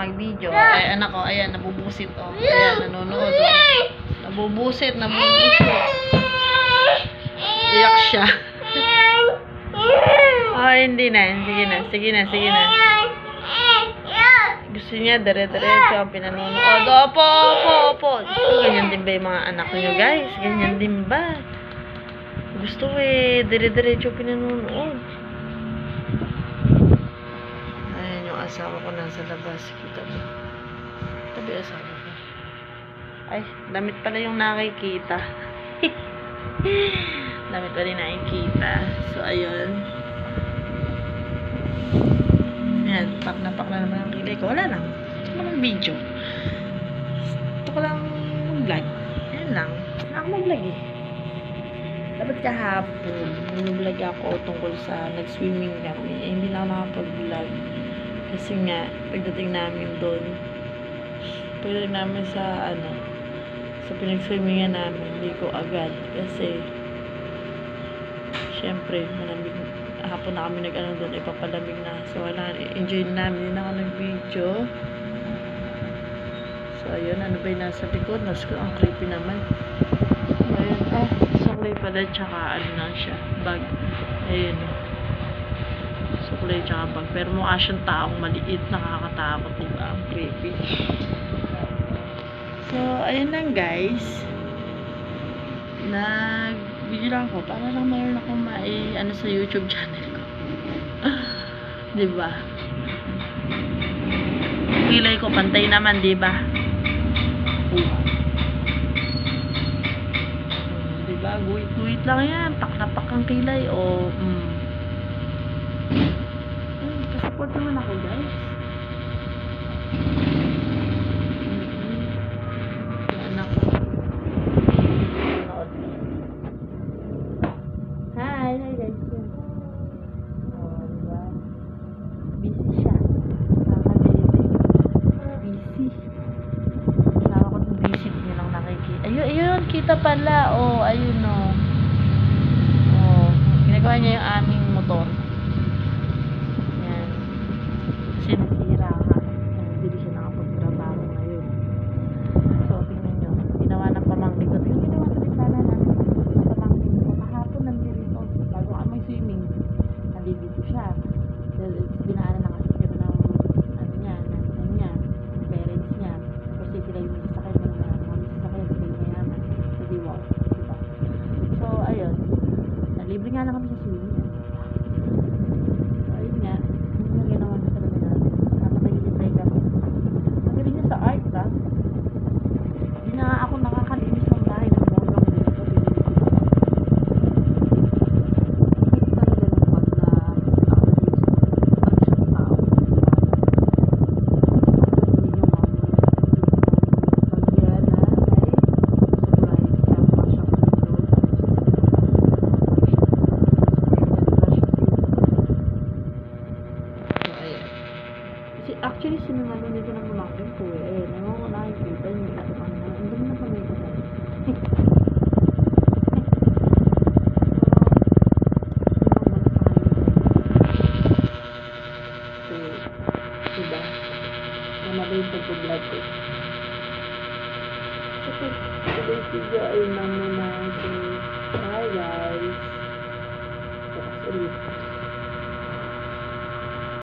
mag-video. Ay, anak ko, ayan, nabubusit, oh. Ayan, nanonood, oh. Nabubusit. Iyak siya. Oh, hindi na. Sige na. Gusto niya, dire-diretso ang pinanonood. Opo. Gusto, ganyan din ba yung mga anak niyo, guys? Ganyan din ba? Gusto dire-diretso pinanonood. Ayan yung asawa ko nasa labas. Kita mo. Tabi asawa ko. Ay, damit pala yung nakikita. Damit pala yung nakikita. So, ayun. Ayan, pak na naman ang kilay ko. Wala lang. Gusto ko lang video. Gusto ko lang mag-vlog. Ayan lang. Wala akong mag-vlog eh. Dapat kahapon, nag-vlog ako tungkol sa nag-swimming kami. Eh, hindi na ako nakapag-vlog. Kasi nga, pagdating namin doon, sa sa pinag-swimingan namin, hindi ko agad. Kasi, syempre, malamig. Hapon na kami doon, ipapalamig na. So, wala, enjoy namin. Hindi na ako nag-video. So, ayun, ano ba yung nasa likod? Ang creepy naman. Ayun, suklay pala, tsaka ano lang siya, bag. Ayun, suklay tsaka bag. Pero mukha siyang taong maliit, nakakatakot, diba? Ang creepy. So, ayun lang guys. Nag-video lang ako para lang mayroon akong sa YouTube channel ko. Diba? Kilay ko, pantay naman, diba? Diba? Guhit-guhit lang yan. Pak na pak ang kilay. O, Pasupport naman ako, guys. Anak ko. Hi guys. Oh, diba? Busy siya. Busy. Sawa ko ng busy. Hindi lang nakikita. Ayun, kita pala. Oh, ayun, oh. Oh, ginagawa niya yung aming